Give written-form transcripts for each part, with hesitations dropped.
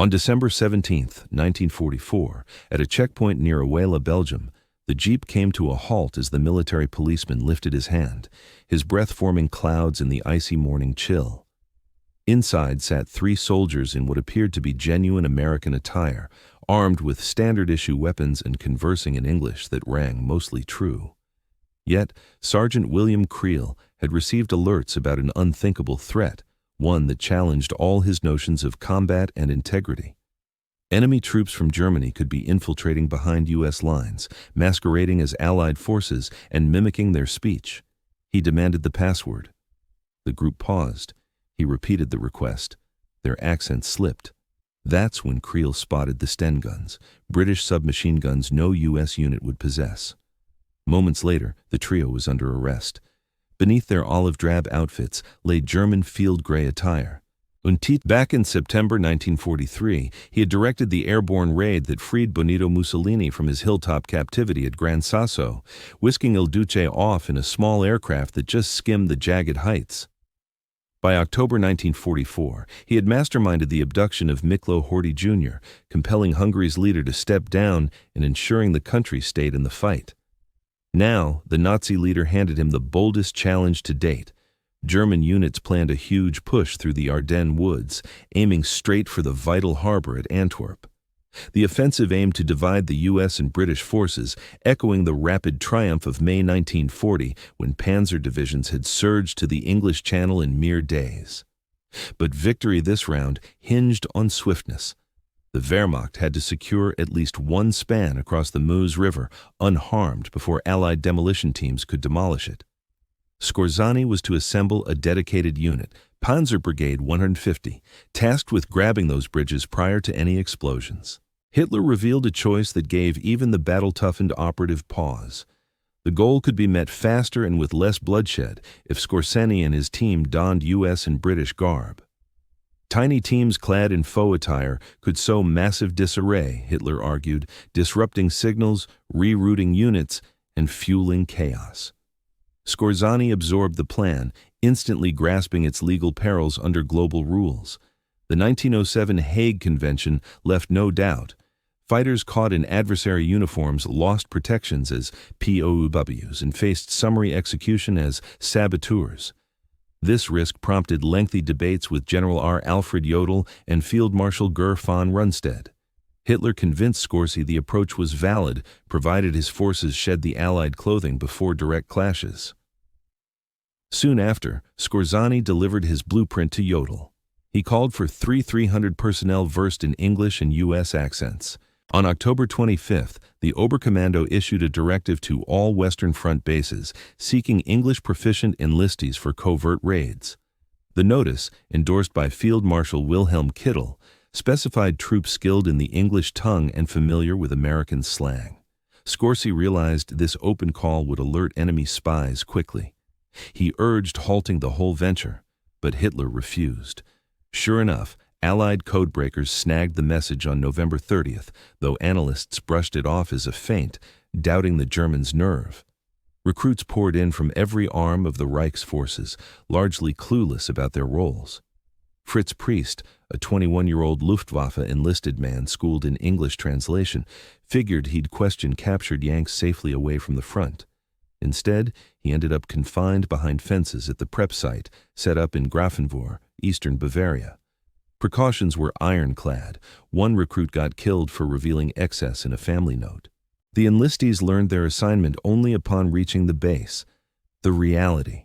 On December 17, 1944, at a checkpoint near Awela, Belgium, the jeep came to a halt as the military policeman lifted his hand, his breath forming clouds in the icy morning chill. Inside sat 3 soldiers in what appeared to be genuine American attire, armed with standard-issue weapons and conversing in English that rang mostly true. Yet, Sergeant William Creel had received alerts about an unthinkable threat, one that challenged all his notions of combat and integrity. Enemy troops from Germany could be infiltrating behind U.S. lines, masquerading as Allied forces and mimicking their speech. He demanded the password. The group paused. He repeated the request. Their accents slipped. That's when Creel spotted the Sten guns, British submachine guns no U.S. unit would possess. Moments later, the trio was under arrest. Beneath their olive-drab outfits lay German field gray attire. Back in September 1943, he had directed the airborne raid that freed Benito Mussolini from his hilltop captivity at Gran Sasso, whisking Il Duce off in a small aircraft that just skimmed the jagged heights. By October 1944, he had masterminded the abduction of Miklo Horthy Jr., compelling Hungary's leader to step down and ensuring the country stayed in the fight. Now, the Nazi leader handed him the boldest challenge to date. German units planned a huge push through the Ardennes woods, aiming straight for the vital harbor at Antwerp. The offensive aimed to divide the U.S. and British forces, echoing the rapid triumph of May 1940 when panzer divisions had surged to the English Channel in mere days. But victory this round hinged on swiftness. The Wehrmacht had to secure at least one span across the Meuse River unharmed before Allied demolition teams could demolish it. Skorzeny was to assemble a dedicated unit, Panzer Brigade 150, tasked with grabbing those bridges prior to any explosions. Hitler revealed a choice that gave even the battle-toughened operative pause. The goal could be met faster and with less bloodshed if Skorzeny and his team donned U.S. and British garb. Tiny teams clad in faux attire could sow massive disarray, Hitler argued, disrupting signals, rerouting units, and fueling chaos. Skorzeny absorbed the plan, instantly grasping its legal perils under global rules. The 1907 Hague Convention left no doubt. Fighters caught in adversary uniforms lost protections as POWs and faced summary execution as saboteurs. This risk prompted lengthy debates with General R. Alfred Jodl and Field Marshal Gur von Rundstedt. Hitler convinced Skorzeny the approach was valid, provided his forces shed the Allied clothing before direct clashes. Soon after, Skorzeny delivered his blueprint to Jodl. He called for 300 personnel versed in English and U.S. accents. On October 25th, the Oberkommando issued a directive to all Western Front bases, seeking English-proficient enlistees for covert raids. The notice, endorsed by Field Marshal Wilhelm Kittel, specified troops skilled in the English tongue and familiar with American slang. Skorzeny realized this open call would alert enemy spies quickly. He urged halting the whole venture, but Hitler refused. Sure enough, Allied codebreakers snagged the message on November 30th, though analysts brushed it off as a feint, doubting the Germans' nerve. Recruits poured in from every arm of the Reich's forces, largely clueless about their roles. Fritz Priest, a 21-year-old Luftwaffe enlisted man schooled in English translation, figured he'd question captured Yanks safely away from the front. Instead, he ended up confined behind fences at the prep site set up in Grafenwohr, eastern Bavaria. Precautions were ironclad. One recruit got killed for revealing excess in a family note. The enlistees learned their assignment only upon reaching the base. The reality.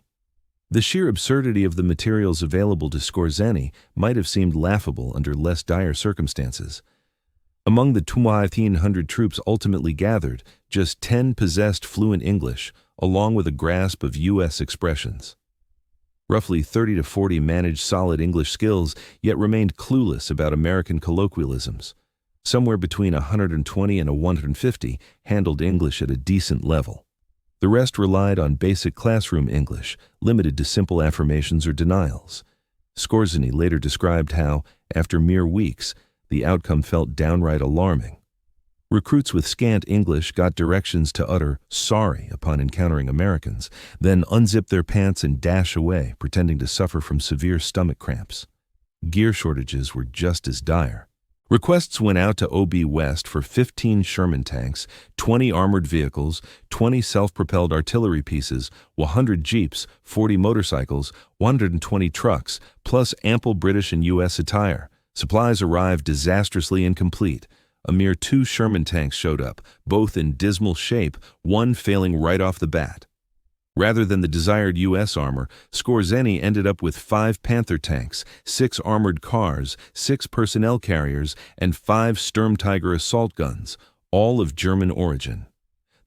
The sheer absurdity of the materials available to Skorzeny might have seemed laughable under less dire circumstances. Among the 1,200 troops ultimately gathered, just 10 possessed fluent English, along with a grasp of U.S. expressions. Roughly 30 to 40 managed solid English skills, yet remained clueless about American colloquialisms. Somewhere between 120 and 150 handled English at a decent level. The rest relied on basic classroom English, limited to simple affirmations or denials. Skorzeny later described how, after mere weeks, the outcome felt downright alarming. Recruits with scant English got directions to utter "sorry" upon encountering Americans, then unzip their pants and dash away, pretending to suffer from severe stomach cramps. Gear shortages were just as dire. Requests went out to OB West for 15 Sherman tanks, 20 armored vehicles, 20 self-propelled artillery pieces, 100 jeeps, 40 motorcycles, 120 trucks, plus ample British and U.S. attire. Supplies arrived disastrously incomplete. A mere 2 Sherman tanks showed up, both in dismal shape, one failing right off the bat. Rather than the desired U.S. armor, Skorzeny ended up with 5 Panther tanks, 6 armored cars, 6 personnel carriers, and 5 Sturmtiger assault guns, all of German origin.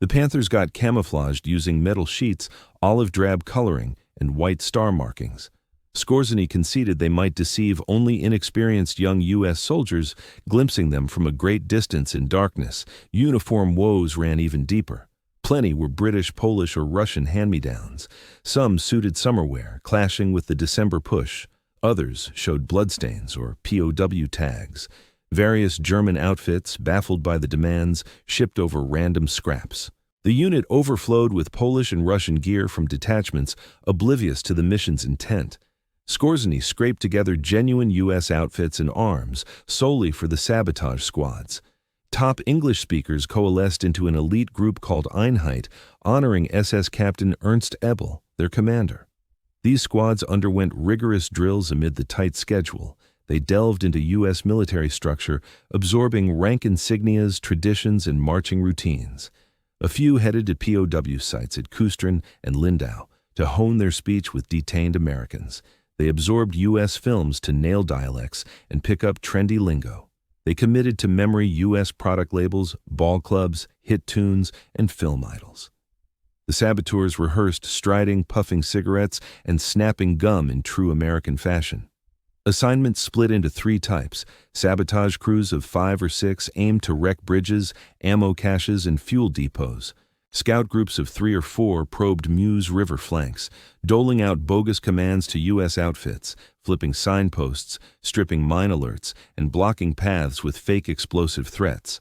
The Panthers got camouflaged using metal sheets, olive drab coloring, and white star markings. Skorzeny conceded they might deceive only inexperienced young U.S. soldiers, glimpsing them from a great distance in darkness. Uniform woes ran even deeper. Plenty were British, Polish, or Russian hand-me-downs. Some suited summer wear, clashing with the December push. Others showed bloodstains or POW tags. Various German outfits, baffled by the demands, shipped over random scraps. The unit overflowed with Polish and Russian gear from detachments, oblivious to the mission's intent. Skorzeny scraped together genuine U.S. outfits and arms solely for the sabotage squads. Top English speakers coalesced into an elite group called Einheit, honoring SS Captain Ernst Ebel, their commander. These squads underwent rigorous drills amid the tight schedule. They delved into U.S. military structure, absorbing rank insignias, traditions, and marching routines. A few headed to POW sites at Kustrin and Lindau to hone their speech with detained Americans. They absorbed U.S. films to nail dialects and pick up trendy lingo. They committed to memory U.S. product labels, ball clubs, hit tunes, and film idols. The saboteurs rehearsed striding, puffing cigarettes, and snapping gum in true American fashion. Assignments split into 3 types. Sabotage crews of 5 or 6 aimed to wreck bridges, ammo caches, and fuel depots. Scout groups of 3 or 4 probed Meuse River flanks, doling out bogus commands to U.S. outfits, flipping signposts, stripping mine alerts, and blocking paths with fake explosive threats.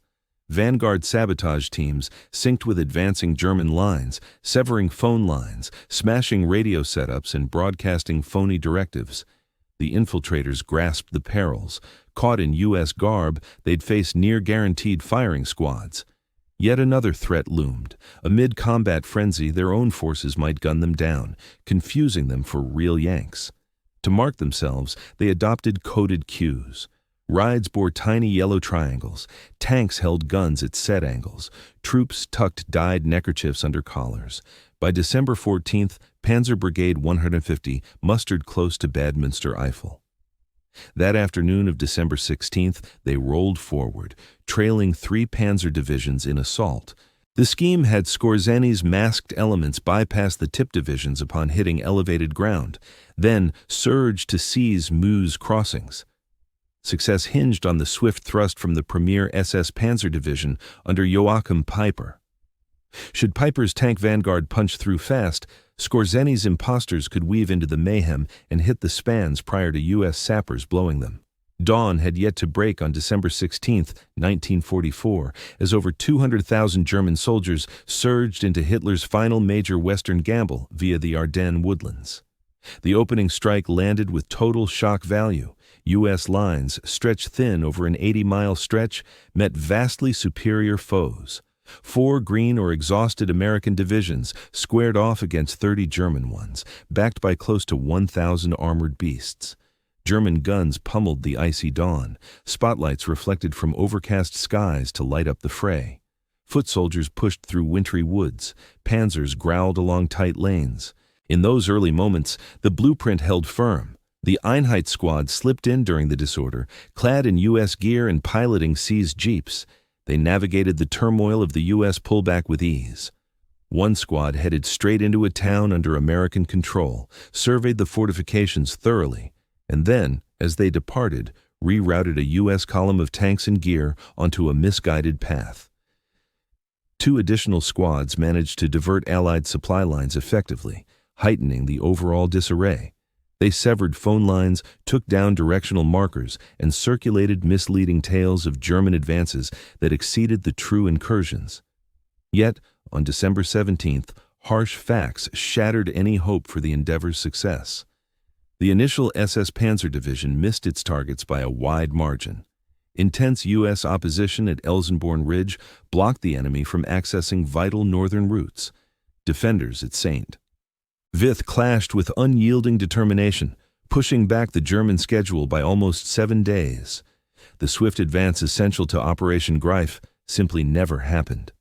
Vanguard sabotage teams synced with advancing German lines, severing phone lines, smashing radio setups, and broadcasting phony directives. The infiltrators grasped the perils. Caught in U.S. garb, they'd face near-guaranteed firing squads. Yet another threat loomed. Amid combat frenzy, their own forces might gun them down, confusing them for real Yanks. To mark themselves, they adopted coded cues. Rides bore tiny yellow triangles. Tanks held guns at set angles. Troops tucked dyed neckerchiefs under collars. By December 14th, Panzer Brigade 150 mustered close to Bad Münstereifel. That afternoon of December 16th, they rolled forward, trailing 3 panzer divisions in assault. The scheme had Skorzeny's masked elements bypass the tip divisions upon hitting elevated ground, then surge to seize Meuse crossings. Success hinged on the swift thrust from the premier SS Panzer Division under Joachim Peiper. Should Peiper's tank vanguard punch through fast, Skorzeny's imposters could weave into the mayhem and hit the spans prior to U.S. sappers blowing them. Dawn had yet to break on December 16, 1944, as over 200,000 German soldiers surged into Hitler's final major western gamble via the Ardennes woodlands. The opening strike landed with total shock value. U.S. lines, stretched thin over an 80-mile stretch, met vastly superior foes. 4 green or exhausted American divisions squared off against 30 German ones, backed by close to 1,000 armored beasts. German guns pummeled the icy dawn. Spotlights reflected from overcast skies to light up the fray. Foot soldiers pushed through wintry woods. Panzers growled along tight lanes. In those early moments, the blueprint held firm. The Einheit squad slipped in during the disorder, clad in U.S. gear and piloting seized jeeps. They navigated the turmoil of the U.S. pullback with ease. One squad headed straight into a town under American control, surveyed the fortifications thoroughly, and then, as they departed, rerouted a U.S. column of tanks and gear onto a misguided path. 2 additional squads managed to divert Allied supply lines effectively, heightening the overall disarray. They severed phone lines, took down directional markers, and circulated misleading tales of German advances that exceeded the true incursions. Yet, on December 17th, harsh facts shattered any hope for the endeavor's success. The initial SS Panzer Division missed its targets by a wide margin. Intense U.S. opposition at Elsenborn Ridge blocked the enemy from accessing vital northern routes. Defenders at St. Vith clashed with unyielding determination, pushing back the German schedule by almost 7 days. The swift advance essential to Operation Greif simply never happened.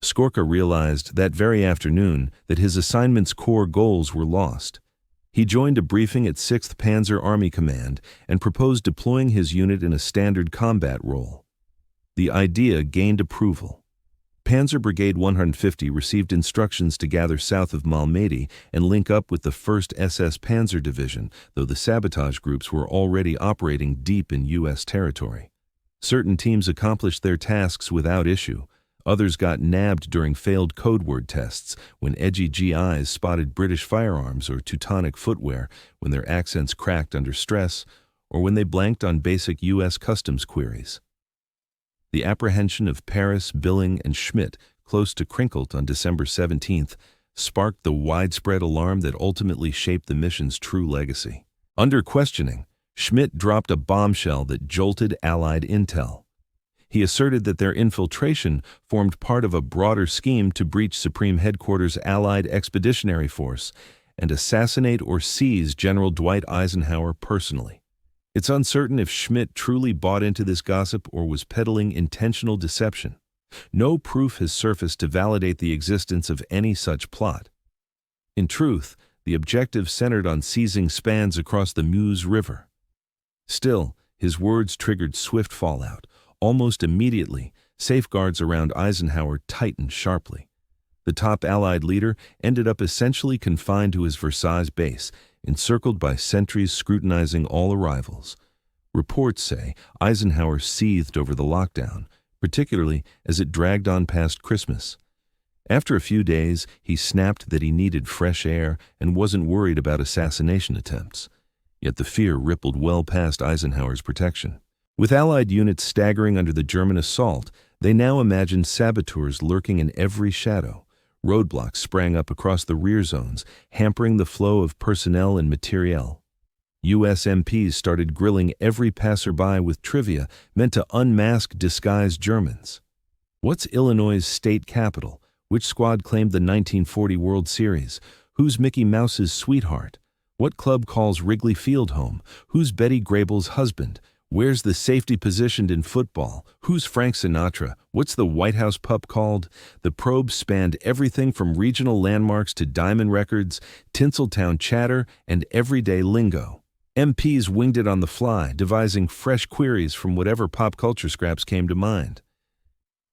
Skorka realized that very afternoon that his assignment's core goals were lost. He joined a briefing at 6th Panzer Army Command and proposed deploying his unit in a standard combat role. The idea gained approval. Panzer Brigade 150 received instructions to gather south of Malmedy and link up with the 1st SS Panzer Division, though the sabotage groups were already operating deep in U.S. territory. Certain teams accomplished their tasks without issue. Others got nabbed during failed code word tests, when edgy GIs spotted British firearms or Teutonic footwear, when their accents cracked under stress, or when they blanked on basic U.S. customs queries. The apprehension of Paris, Billing, and Schmidt, close to Krinkelt on December 17th, sparked the widespread alarm that ultimately shaped the mission's true legacy. Under questioning, Schmidt dropped a bombshell that jolted Allied intel. He asserted that their infiltration formed part of a broader scheme to breach Supreme Headquarters' Allied Expeditionary Force and assassinate or seize General Dwight Eisenhower personally. It's uncertain if Schmidt truly bought into this gossip or was peddling intentional deception. No proof has surfaced to validate the existence of any such plot. In truth, the objective centered on seizing spans across the Meuse River. Still, his words triggered swift fallout. Almost immediately, safeguards around Eisenhower tightened sharply. The top Allied leader ended up essentially confined to his Versailles base, encircled by sentries scrutinizing all arrivals. Reports say Eisenhower seethed over the lockdown, particularly as it dragged on past Christmas. After a few days, he snapped that he needed fresh air and wasn't worried about assassination attempts. Yet the fear rippled well past Eisenhower's protection. With Allied units staggering under the German assault, they now imagined saboteurs lurking in every shadow. Roadblocks sprang up across the rear zones, hampering the flow of personnel and materiel. U.S. MPs started grilling every passerby with trivia meant to unmask disguised Germans. What's Illinois' state capital? Which squad claimed the 1940 World Series? Who's Mickey Mouse's sweetheart? What club calls Wrigley Field home? Who's Betty Grable's husband? Where's the safety positioned in football? Who's Frank Sinatra? What's the White House pup called? The probe spanned everything from regional landmarks to diamond records, Tinseltown chatter, and everyday lingo. MPs winged it on the fly, devising fresh queries from whatever pop culture scraps came to mind.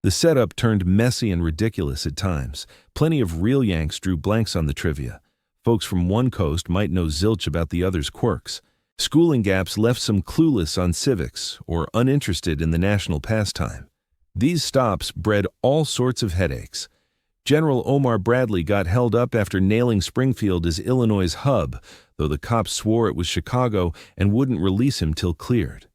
The setup turned messy and ridiculous at times. Plenty of real Yanks drew blanks on the trivia. Folks from one coast might know zilch about the other's quirks. Schooling gaps left some clueless on civics or uninterested in the national pastime. These stops bred all sorts of headaches. General Omar Bradley got held up after nailing Springfield as Illinois' hub, though the cops swore it was Chicago and wouldn't release him till cleared.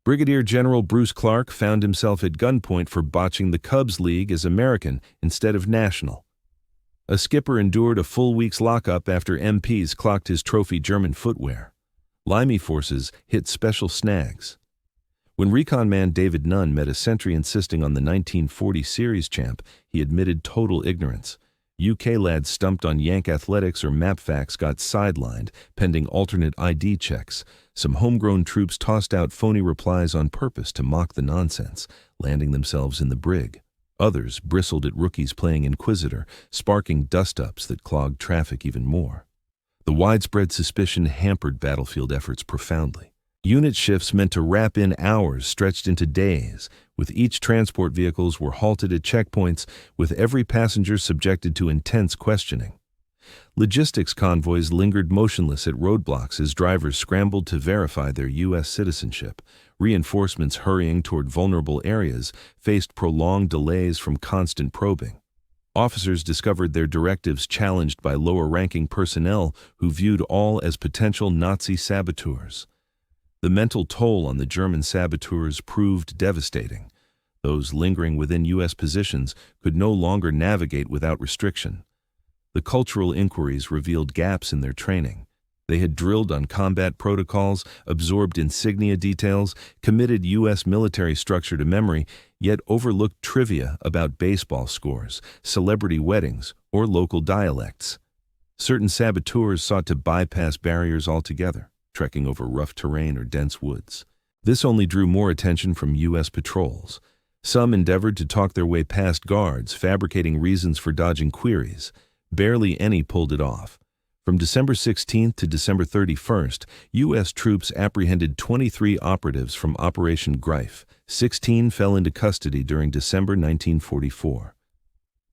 Brigadier General Bruce Clark found himself at gunpoint for botching the Cubs League as American instead of national. A skipper endured a full week's lockup after MPs clocked his trophy German footwear. Limey forces hit special snags. When recon man David Nunn met a sentry insisting on the 1940 series champ, he admitted total ignorance. UK lads stumped on Yank athletics or map facts got sidelined, pending alternate ID checks. Some homegrown troops tossed out phony replies on purpose to mock the nonsense, landing themselves in the brig. Others bristled at rookies playing Inquisitor, sparking dust-ups that clogged traffic even more. The widespread suspicion hampered battlefield efforts profoundly. Unit shifts meant to wrap in hours stretched into days, with each transport vehicles were halted at checkpoints, with every passenger subjected to intense questioning. Logistics convoys lingered motionless at roadblocks as drivers scrambled to verify their U.S. citizenship. Reinforcements hurrying toward vulnerable areas faced prolonged delays from constant probing. Officers discovered their directives challenged by lower-ranking personnel who viewed all as potential Nazi saboteurs. The mental toll on the German saboteurs proved devastating. Those lingering within U.S. positions could no longer navigate without restriction. The cultural inquiries revealed gaps in their training. They had drilled on combat protocols, absorbed insignia details, committed U.S. military structure to memory, yet overlooked trivia about baseball scores, celebrity weddings, or local dialects. Certain saboteurs sought to bypass barriers altogether, trekking over rough terrain or dense woods. This only drew more attention from U.S. patrols. Some endeavored to talk their way past guards, fabricating reasons for dodging queries. Barely any pulled it off. From December 16th to December 31st, U.S. troops apprehended 23 operatives from Operation Greif. 16 fell into custody during December 1944.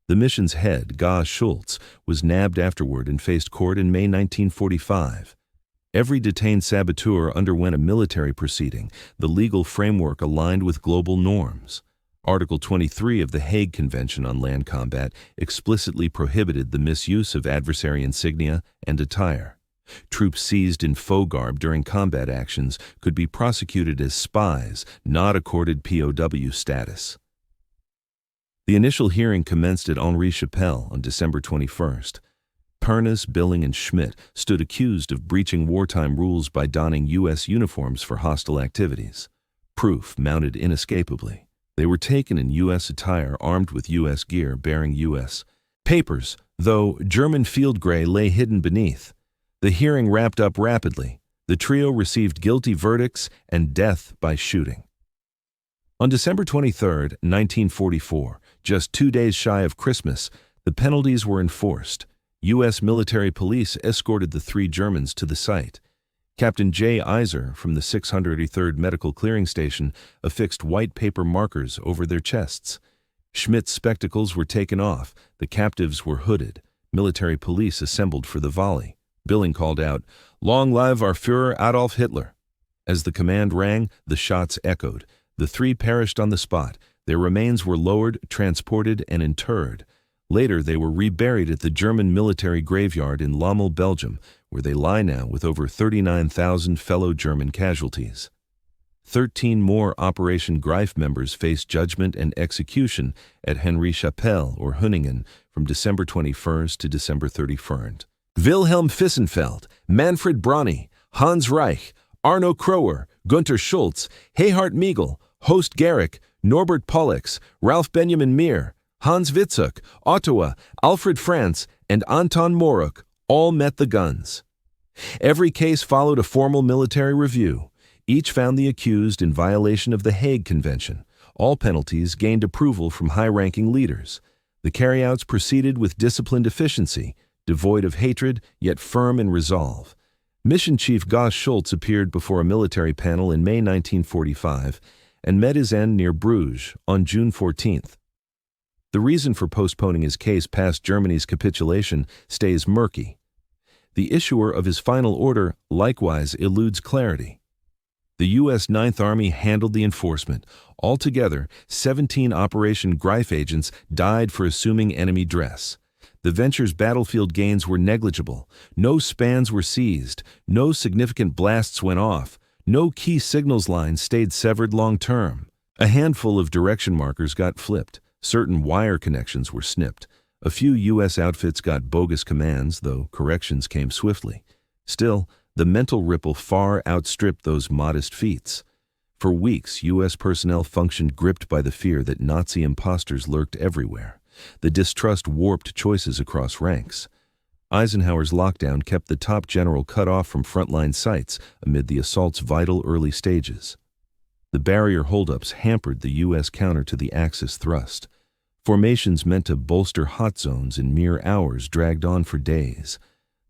The mission's head, Gauss Schultz, was nabbed afterward and faced court in May 1945. Every detained saboteur underwent a military proceeding, the legal framework aligned with global norms. Article 23 of the Hague Convention on Land Combat explicitly prohibited the misuse of adversary insignia and attire. Troops seized in faux garb during combat actions could be prosecuted as spies, not accorded POW status. The initial hearing commenced at Henri Chapelle on December 21st. Pernas, Billing, and Schmidt stood accused of breaching wartime rules by donning U.S. uniforms for hostile activities. Proof mounted inescapably. They were taken in U.S. attire armed with U.S. gear bearing U.S. papers, though German field gray lay hidden beneath. The hearing wrapped up rapidly. The trio received guilty verdicts and death by shooting. On December 23, 1944, just 2 days shy of Christmas, the penalties were enforced. U.S. military police escorted the 3 Germans to the site. Captain J. Iser from the 683rd Medical Clearing Station affixed white paper markers over their chests. Schmidt's spectacles were taken off. The captives were hooded. Military police assembled for the volley. Billing called out, "Long live our Führer Adolf Hitler." As the command rang, the shots echoed. The 3 perished on the spot. Their remains were lowered, transported, and interred. Later, they were reburied at the German military graveyard in Lommel, Belgium, where they lie now with over 39,000 fellow German casualties. 13 more Operation Greif members faced judgment and execution at Henri Chapelle or Hunningen from December 21st to December 31st. Wilhelm Fissenfeld, Manfred Brauny, Hans Reich, Arno Kroer, Gunter Schultz, Hehart Miegel, Horst Gericke, Norbert Pollux, Ralph Benjamin Meer, Hans Witzuk, Ottawa, Alfred Franz, and Anton Moruk all met the guns. Every case followed a formal military review. Each found the accused in violation of the Hague Convention. All penalties gained approval from high-ranking leaders. The carryouts proceeded with disciplined efficiency, devoid of hatred, yet firm in resolve. Mission Chief Gauss Schultz appeared before a military panel in May 1945 and met his end near Bruges on June 14th. The reason for postponing his case past Germany's capitulation stays murky. The issuer of his final order likewise eludes clarity. The U.S. Ninth Army handled the enforcement. Altogether, 17 Operation Greif agents died for assuming enemy dress. The venture's battlefield gains were negligible. No spans were seized. No significant blasts went off. No key signals lines stayed severed long-term. A handful of direction markers got flipped. Certain wire connections were snipped. A few U.S. outfits got bogus commands, though corrections came swiftly. Still, the mental ripple far outstripped those modest feats. For weeks, U.S. personnel functioned gripped by the fear that Nazi imposters lurked everywhere. The distrust warped choices across ranks. Eisenhower's lockdown kept the top general cut off from frontline sites amid the assault's vital early stages. The barrier holdups hampered the U.S. counter to the Axis thrust. Formations meant to bolster hot zones in mere hours dragged on for days.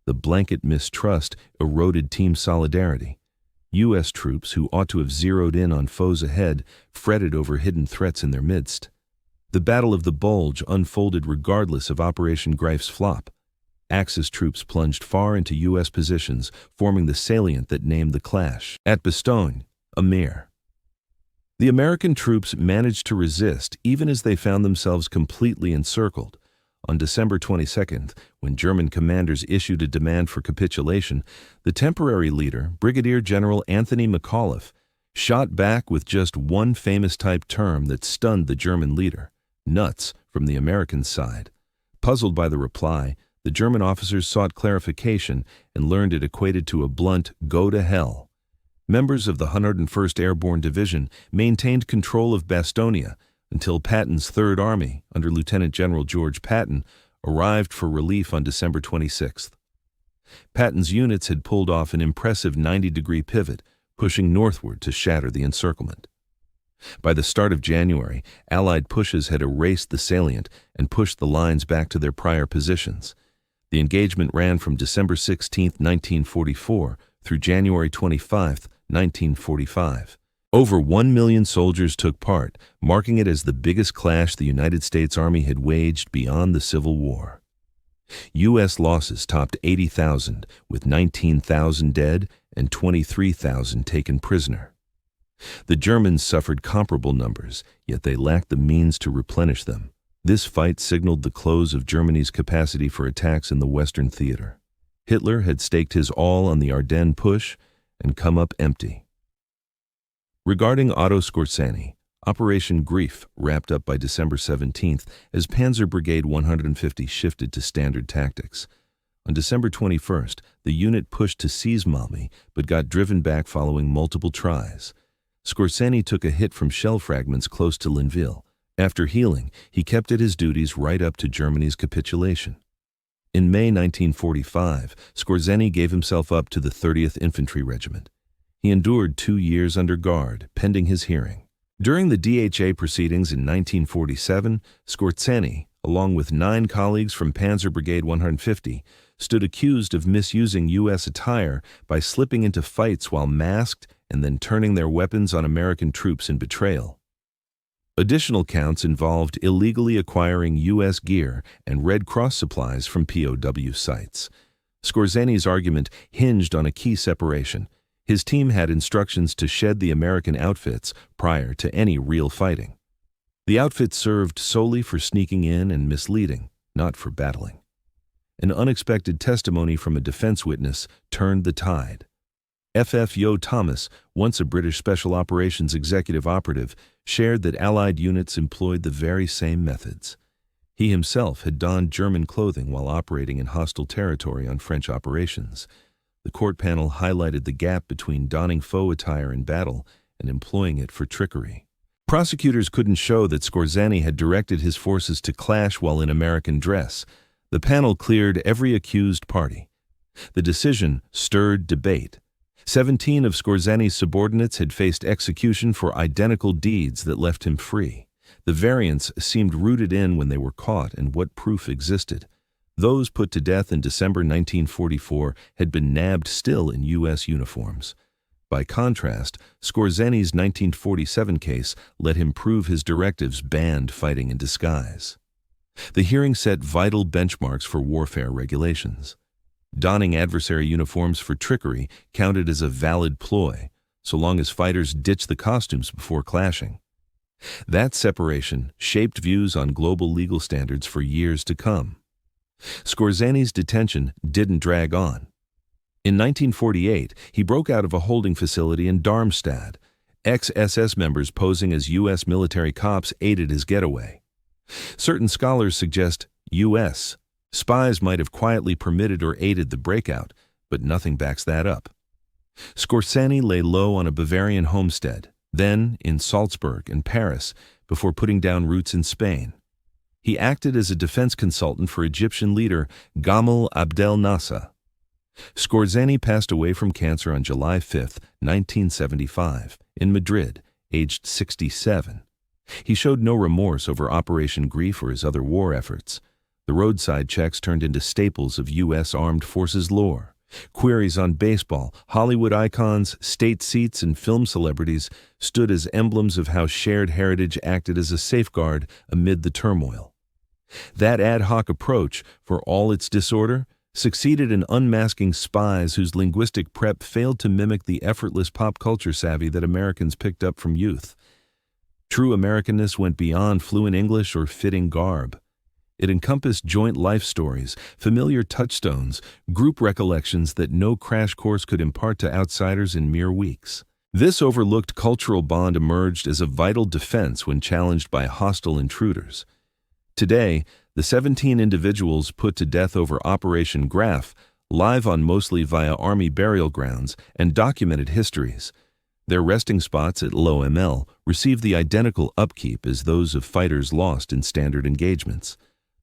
The blanket mistrust eroded team solidarity. U.S. troops, who ought to have zeroed in on foes ahead, fretted over hidden threats in their midst. The Battle of the Bulge unfolded regardless of Operation Greif's flop. Axis troops plunged far into U.S. positions, forming the salient that named the clash. At Bastogne, a mere. The American troops managed to resist even as they found themselves completely encircled. On December 22nd, when German commanders issued a demand for capitulation, the temporary leader, Brigadier General Anthony McAuliffe, shot back with just one famous type term that stunned the German leader: nuts from the American side. Puzzled by the reply, The German officers sought clarification and learned it equated to a blunt "go to hell." Members of the 101st Airborne Division maintained control of Bastonia until Patton's Third Army, under Lieutenant General George Patton, arrived for relief on December 26th. Patton's units had pulled off an impressive 90-degree pivot, pushing northward to shatter the encirclement. By the start of January, Allied pushes had erased the salient and pushed the lines back to their prior positions. The engagement ran from December 16, 1944, through January 25, 1945. Over 1 million soldiers took part, marking it as the biggest clash the United States Army had waged beyond the Civil War. U.S. losses topped 80,000, with 19,000 dead and 23,000 taken prisoner. The Germans suffered comparable numbers, yet they lacked the means to replenish them. This fight signaled the close of Germany's capacity for attacks in the Western theater. Hitler had staked his all on the Ardennes push and come up empty. Regarding Otto Skorzeny, Operation Grief wrapped up by December 17th as Panzer Brigade 150 shifted to standard tactics. On December 21st, the unit pushed to seize Malmy but got driven back following multiple tries. Skorzeny took a hit from shell fragments close to Linville. After healing, he kept at his duties right up to Germany's capitulation. In May 1945, Skorzeny gave himself up to the 30th Infantry Regiment. He endured 2 years under guard, pending his hearing. During the DHA proceedings in 1947, Skorzeny, along with 9 colleagues from Panzer Brigade 150, stood accused of misusing U.S. attire by slipping into fights while masked and then turning their weapons on American troops in betrayal. Additional counts involved illegally acquiring U.S. gear and Red Cross supplies from POW sites. Skorzeny's argument hinged on a key separation. His team had instructions to shed the American outfits prior to any real fighting. The outfits served solely for sneaking in and misleading, not for battling. An unexpected testimony from a defense witness turned the tide. F.F. Yo Thomas, once a British Special Operations executive operative, shared that Allied units employed the very same methods. He himself had donned German clothing while operating in hostile territory on French operations. The court panel highlighted the gap between donning foe attire in battle and employing it for trickery. Prosecutors couldn't show that Skorzeny had directed his forces to clash while in American dress. The panel cleared every accused party. The decision stirred debate. 17 of Skorzeny's subordinates had faced execution for identical deeds that left him free. The variants seemed rooted in when they were caught and what proof existed. Those put to death in December 1944 had been nabbed still in U.S. uniforms. By contrast, Skorzeny's 1947 case let him prove his directives banned fighting in disguise. The hearing set vital benchmarks for warfare regulations. Donning adversary uniforms for trickery counted as a valid ploy, so long as fighters ditched the costumes before clashing. That separation shaped views on global legal standards for years to come. Skorzeny's detention didn't drag on. In 1948, he broke out of a holding facility in Darmstadt. Ex-SS members posing as U.S. military cops aided his getaway. Certain scholars suggest U.S. spies might have quietly permitted or aided the breakout, but nothing backs that up. Skorzeny lay low on a Bavarian homestead, then in Salzburg and Paris, before putting down roots in Spain. He acted as a defense consultant for Egyptian leader Gamal Abdel Nasser. Skorzeny passed away from cancer on July 5, 1975, in Madrid, aged 67. He showed no remorse over Operation Grief or his other war efforts. The roadside checks turned into staples of U.S. Armed Forces lore. Queries on baseball, Hollywood icons, state seats, and film celebrities stood as emblems of how shared heritage acted as a safeguard amid the turmoil. That ad hoc approach, for all its disorder, succeeded in unmasking spies whose linguistic prep failed to mimic the effortless pop culture savvy that Americans picked up from youth. True Americanness went beyond fluent English or fitting garb. It encompassed joint life stories, familiar touchstones, group recollections that no crash course could impart to outsiders in mere weeks. This overlooked cultural bond emerged as a vital defense when challenged by hostile intruders. Today, The 17 individuals put to death over Operation Graf, live on mostly via Army burial grounds and documented histories. Their resting spots at Low ML received the identical upkeep as those of fighters lost in standard engagements.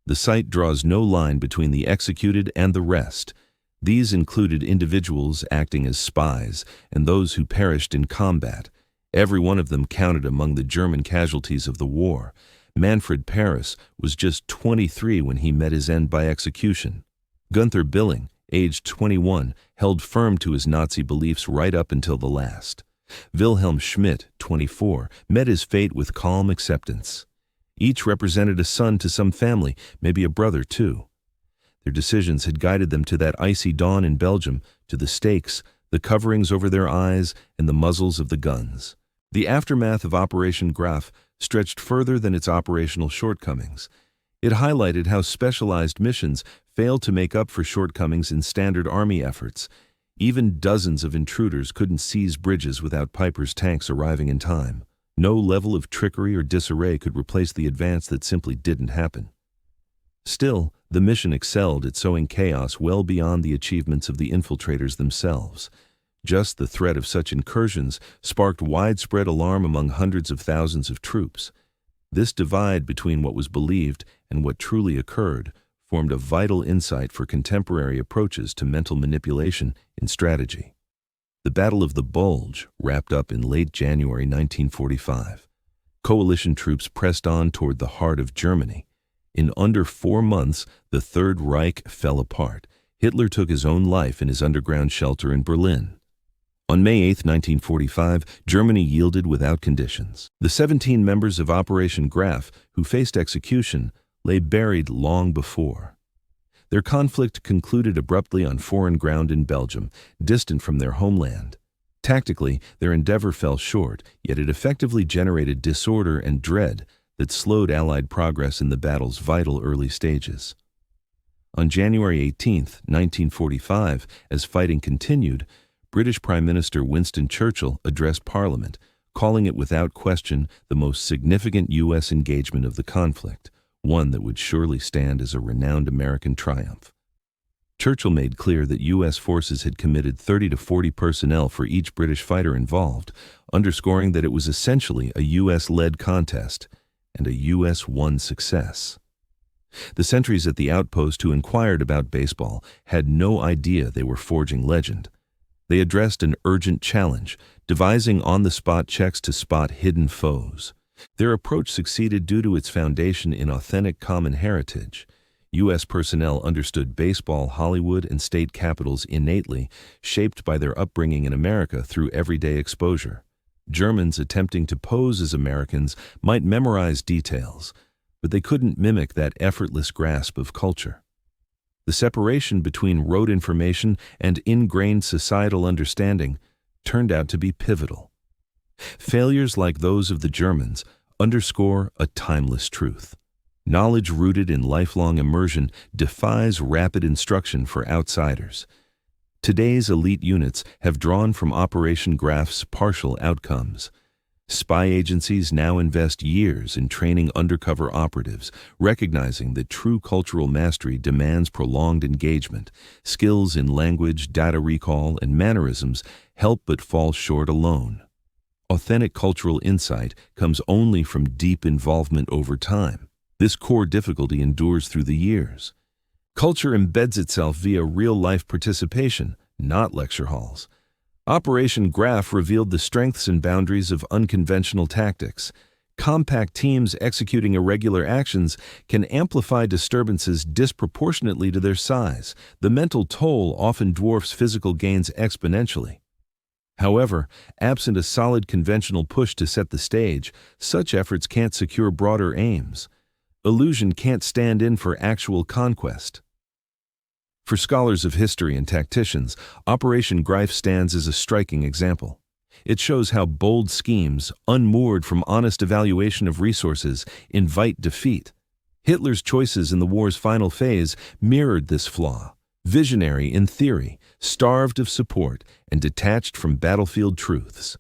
The site draws no line between the executed and the rest. These included individuals acting as spies and those who perished in combat. Every one of them counted among the German casualties of the war. Manfred Paris was just 23 when he met his end by execution. Gunther Billing, aged 21, held firm to his Nazi beliefs right up until the last. Wilhelm Schmidt, 24, met his fate with calm acceptance. Each represented a son to some family, maybe a brother too. Their decisions had guided them to that icy dawn in Belgium, to the stakes, the coverings over their eyes, and the muzzles of the guns. The aftermath of Operation Graf stretched further than its operational shortcomings. It highlighted how specialized missions failed to make up for shortcomings in standard army efforts. Even dozens of intruders couldn't seize bridges without Piper's tanks arriving in time. No level of trickery or disarray could replace the advance that simply didn't happen. Still, the mission excelled at sowing chaos well beyond the achievements of the infiltrators themselves. Just the threat of such incursions sparked widespread alarm among hundreds of thousands of troops. This divide between what was believed and what truly occurred formed a vital insight for contemporary approaches to mental manipulation in strategy. The Battle of the Bulge wrapped up in late January 1945. Coalition troops pressed on toward the heart of Germany. In under 4 months, the Third Reich fell apart. Hitler took his own life in his underground shelter in Berlin. On May 8, 1945, Germany yielded without conditions. The 17 members of Operation Graf, who faced execution, lay buried long before. Their conflict concluded abruptly on foreign ground in Belgium, distant from their homeland. Tactically, their endeavor fell short, yet it effectively generated disorder and dread that slowed Allied progress in the battle's vital early stages. On January 18, 1945, as fighting continued, British Prime Minister Winston Churchill addressed Parliament, calling it without question the most significant U.S. engagement of the conflict, one that would surely stand as a renowned American triumph. Churchill made clear that U.S. forces had committed 30 to 40 personnel for each British fighter involved, underscoring that it was essentially a U.S.-led contest and a U.S.-won success. The sentries at the outpost who inquired about baseball had no idea they were forging legend. They addressed an urgent challenge, devising on-the-spot checks to spot hidden foes. Their approach succeeded due to its foundation in authentic common heritage. U.S. personnel understood baseball, Hollywood, and state capitals innately, shaped by their upbringing in America through everyday exposure. Germans attempting to pose as Americans might memorize details, but they couldn't mimic that effortless grasp of culture. The separation between rote information and ingrained societal understanding turned out to be pivotal. Failures like those of the Germans underscore a timeless truth. Knowledge rooted in lifelong immersion defies rapid instruction for outsiders. Today's elite units have drawn from Operation Graf's partial outcomes. Spy agencies now invest years in training undercover operatives, recognizing that true cultural mastery demands prolonged engagement. Skills in language, data recall, and mannerisms help but fall short alone. Authentic cultural insight comes only from deep involvement over time. This core difficulty endures through the years. Culture embeds itself via real-life participation, not lecture halls. Operation Graf revealed the strengths and boundaries of unconventional tactics. Compact teams executing irregular actions can amplify disturbances disproportionately to their size. The mental toll often dwarfs physical gains exponentially. However, absent a solid conventional push to set the stage, such efforts can't secure broader aims. Illusion can't stand in for actual conquest. For scholars of history and tacticians, Operation Graf stands as a striking example. It shows how bold schemes, unmoored from honest evaluation of resources, invite defeat. Hitler's choices in the war's final phase mirrored this flaw. Visionary in theory, starved of support, and detached from battlefield truths.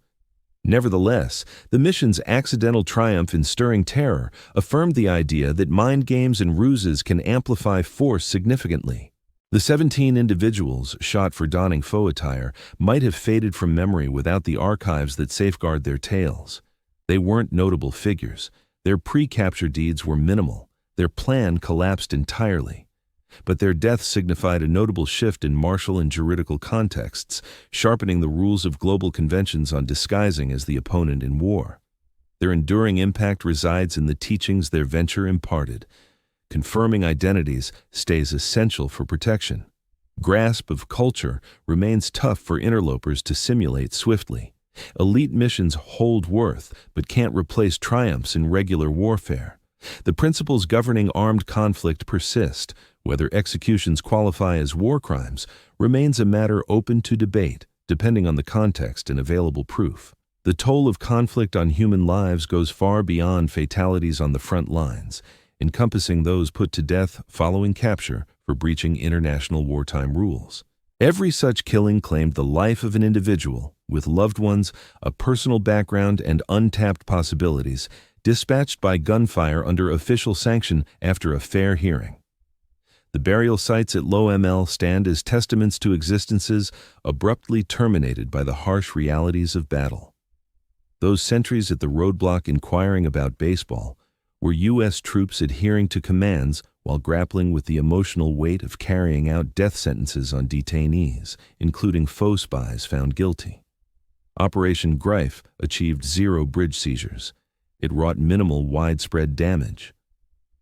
Nevertheless, the mission's accidental triumph in stirring terror affirmed the idea that mind games and ruses can amplify force significantly. The 17 individuals shot for donning faux attire might have faded from memory without the archives that safeguard their tales. They weren't notable figures. Their pre-capture deeds were minimal. Their plan collapsed entirely. But their death signified a notable shift in martial and juridical contexts, sharpening the rules of global conventions on disguising as the opponent in war. Their enduring impact resides in the teachings their venture imparted. Confirming identities stays essential for protection. Grasp of culture remains tough for interlopers to simulate swiftly. Elite missions hold worth, but can't replace triumphs in regular warfare. The principles governing armed conflict persist. Whether executions qualify as war crimes remains a matter open to debate, depending on the context and available proof. The toll of conflict on human lives goes far beyond fatalities on the front lines, encompassing those put to death following capture for breaching international wartime rules. Every such killing claimed the life of an individual, with loved ones, a personal background, and untapped possibilities, dispatched by gunfire under official sanction after a fair hearing. The burial sites at Low ML stand as testaments to existences abruptly terminated by the harsh realities of battle. Those sentries at the roadblock inquiring about baseball were U.S. troops adhering to commands while grappling with the emotional weight of carrying out death sentences on detainees, including faux spies found guilty. Operation Greif achieved 0 bridge seizures. It wrought minimal widespread damage.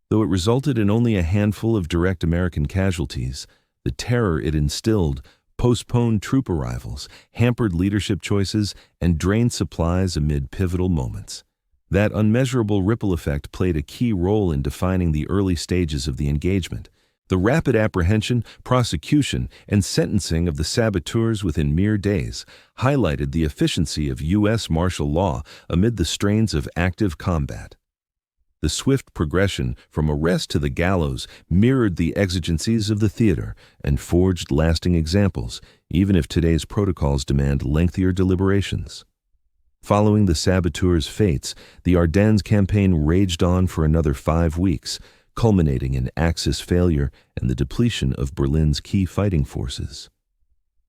Though it resulted in only a handful of direct American casualties, the terror it instilled postponed troop arrivals, hampered leadership choices, and drained supplies amid pivotal moments. That unmeasurable ripple effect played a key role in defining the early stages of the engagement. The rapid apprehension, prosecution, and sentencing of the saboteurs within mere days highlighted the efficiency of U.S. martial law amid the strains of active combat. The swift progression from arrest to the gallows mirrored the exigencies of the theater and forged lasting examples, even if today's protocols demand lengthier deliberations. Following the saboteurs' fates, the Ardennes campaign raged on for another 5 weeks, culminating in Axis failure and the depletion of Berlin's key fighting forces.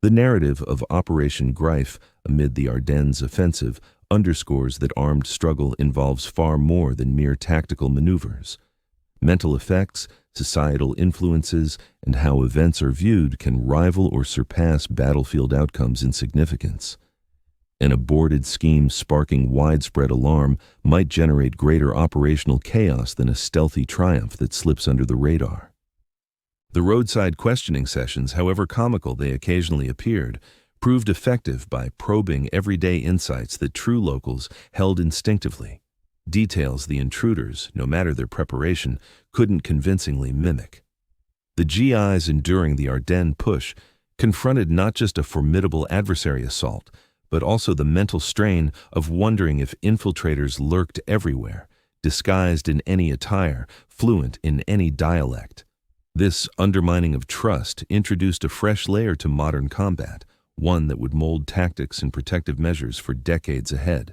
The narrative of Operation Greif amid the Ardennes offensive underscores that armed struggle involves far more than mere tactical maneuvers. Mental effects, societal influences, and how events are viewed can rival or surpass battlefield outcomes in significance. An aborted scheme sparking widespread alarm might generate greater operational chaos than a stealthy triumph that slips under the radar. The roadside questioning sessions, however comical they occasionally appeared, proved effective by probing everyday insights that true locals held instinctively, details the intruders, no matter their preparation, couldn't convincingly mimic. The GIs enduring the Ardennes push confronted not just a formidable adversary assault, but also the mental strain of wondering if infiltrators lurked everywhere, disguised in any attire, fluent in any dialect. This undermining of trust introduced a fresh layer to modern combat, one that would mold tactics and protective measures for decades ahead.